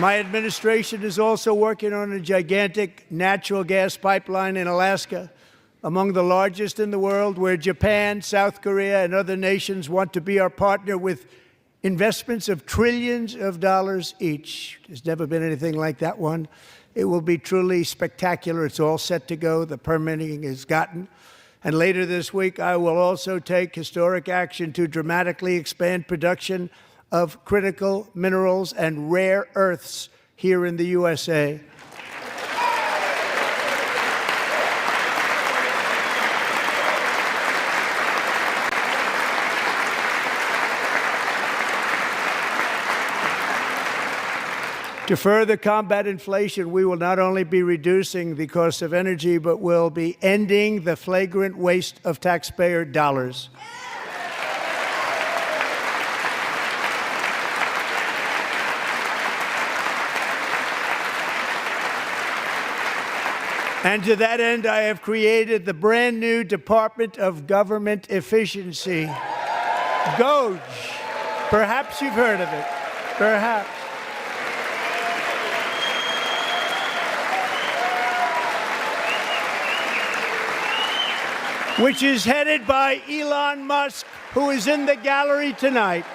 My administration is also working on a gigantic natural gas pipeline in Alaska, among the largest in the world, where Japan, South Korea, and other nations want to be our partner with investments of trillions of dollars each. There's never been anything like that one. It will be truly spectacular. It's all set to go. The permitting is gotten. And later this week, I will also take historic action to dramatically expand production of critical minerals and rare earths here in the USA. To further combat inflation, we will not only be reducing the cost of energy, but will be ending the flagrant waste of taxpayer dollars. And to that end, I have created the brand new Department of Government Efficiency, GOGE. Perhaps you've heard of it. Perhaps. Which is headed by Elon Musk, who is in the gallery tonight.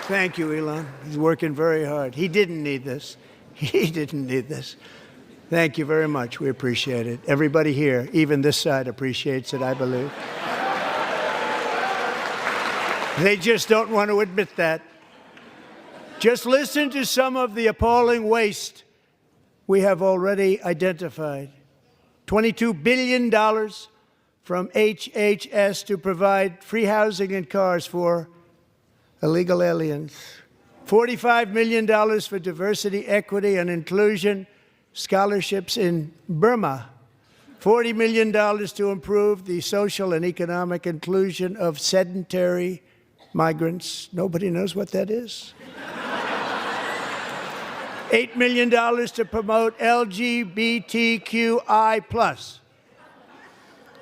Thank you, Elon. He's working very hard. He didn't need this. He didn't need this. Thank you very much. We appreciate it. Everybody here, even this side, appreciates it, I believe. They just don't want to admit that. Just listen to some of the appalling waste we have already identified. $22 billion from HHS to provide free housing and cars for illegal aliens. $45 million for diversity, equity, and inclusion scholarships in Burma. $40 million to improve the social and economic inclusion of sedentary migrants. Nobody knows what that is. $8 million to promote LGBTQI+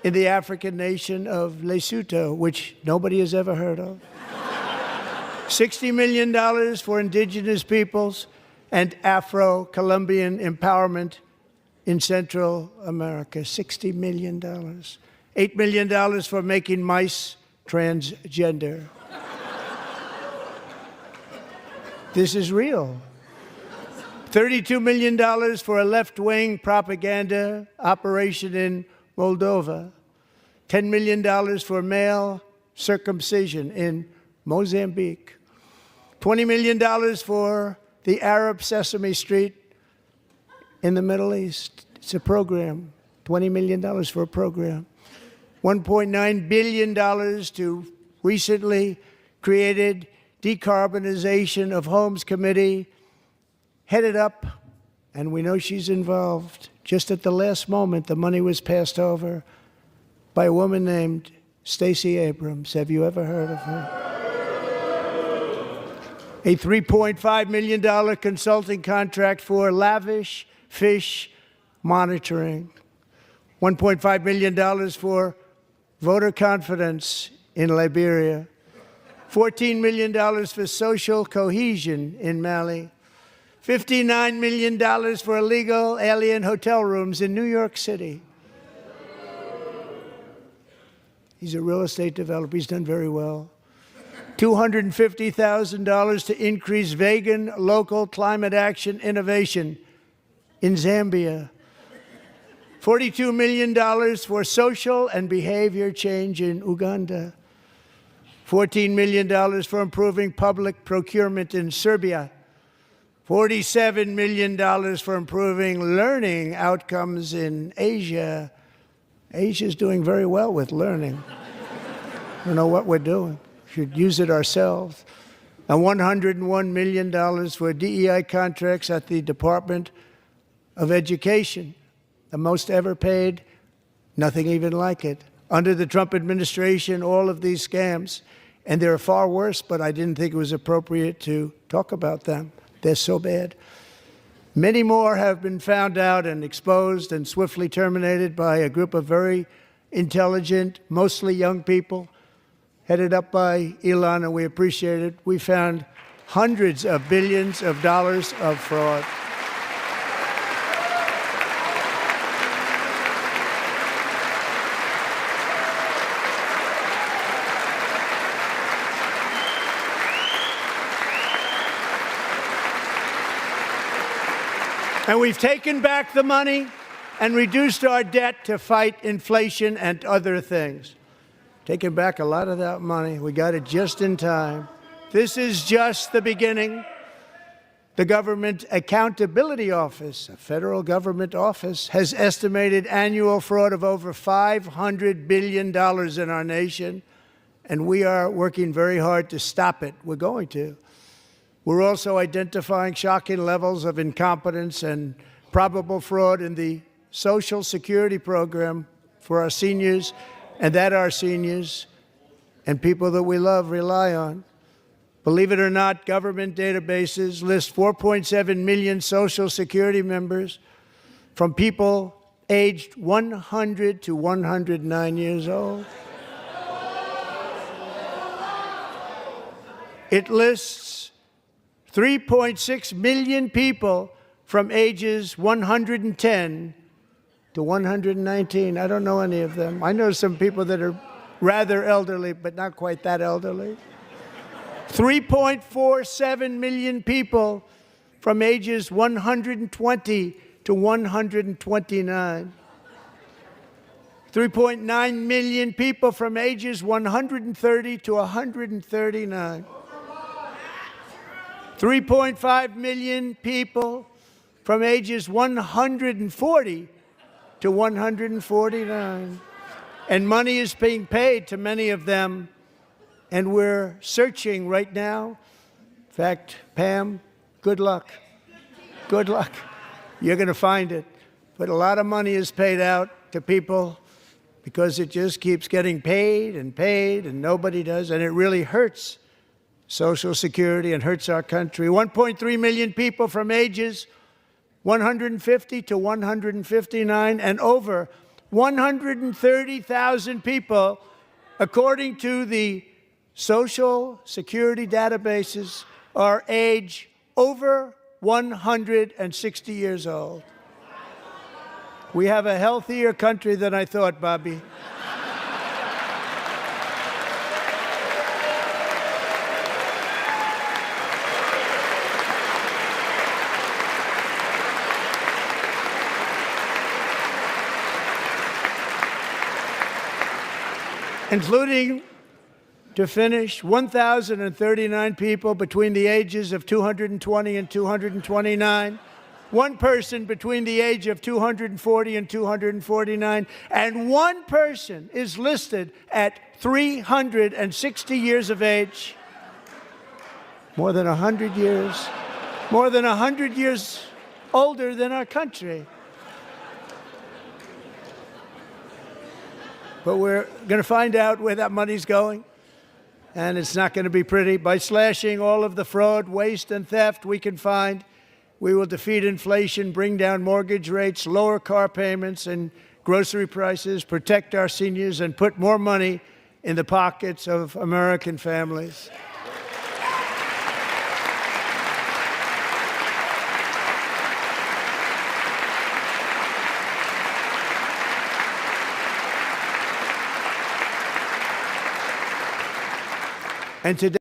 in the African nation of Lesotho, which nobody has ever heard of. $60 million for indigenous peoples and Afro-Colombian empowerment in Central America. $60 million. $8 million for making mice transgender. This is real. $32 million for a left-wing propaganda operation in Moldova. $10 million for male circumcision in Mozambique. $20 million for the Arab Sesame Street in the Middle East. It's a program. $20 million for a program. $1.9 billion to recently created Decarbonization of Homes Committee, headed up, and we know she's involved. Just at the last moment, the money was passed over by a woman named Stacey Abrams. Have you ever heard of her? A $3.5 million consulting contract for lavish fish monitoring. $1.5 million for voter confidence in Liberia. $14 million for social cohesion in Mali. $59 million for illegal alien hotel rooms in New York City. He's a real estate developer. He's done very well. $250,000 to increase vegan local climate action innovation in Zambia. $42 million for social and behavior change in Uganda. $14 million for improving public procurement in Serbia. $47 million for improving learning outcomes in Asia. Asia's doing very well with learning. I don't know what we're doing. Should use it ourselves. And $101 million for DEI contracts at the Department of Education, the most ever paid, nothing even like it. Under the Trump administration, all of these scams And there are far worse, but I didn't think it was appropriate to talk about them. They're so bad. Many more have been found out and exposed and swiftly terminated by a group of very intelligent, mostly young people, headed up by Elon, and we appreciate it. We found hundreds of billions of dollars of fraud. And we've taken back the money and reduced our debt to fight inflation and other things. Taken back a lot of that money. We got it just in time. This is just the beginning. The Government Accountability Office, a federal government office, has estimated annual fraud of over $500 billion in our nation, and we are working very hard to stop it. We're going to. We're also identifying shocking levels of incompetence and probable fraud in the Social Security program for our seniors, and that our seniors and people that we love rely on. Believe it or not, government databases list 4.7 million Social Security members from people aged 100 to 109 years old. It lists 3.6 million people from ages 110 to 119. I don't know any of them. I know some people that are rather elderly, but not quite that elderly. 3.47 million people from ages 120 to 129. 3.9 million people from ages 130 to 139. 3.5 million people from ages 140 to 149. And money is being paid to many of them, and we're searching right now. In fact, Pam, good luck. Good luck. You're going to find it. But a lot of money is paid out to people because it just keeps getting paid, and nobody does, and it really hurts Social Security and hurts our country. 1.3 million people from ages 150 to 159, and over 130,000 people, according to the Social Security databases, are age over 160 years old. We have a healthier country than I thought, Bobby. Including, to finish, 1,039 people between the ages of 220 and 229, one person between the age of 240 and 249, and one person is listed at 360 years of age. More than 100 years older than our country. But we're going to find out where that money's going, and it's not going to be pretty. By slashing all of the fraud, waste, and theft we can find, we will defeat inflation, bring down mortgage rates, lower car payments and grocery prices, protect our seniors, and put more money in the pockets of American families. And today,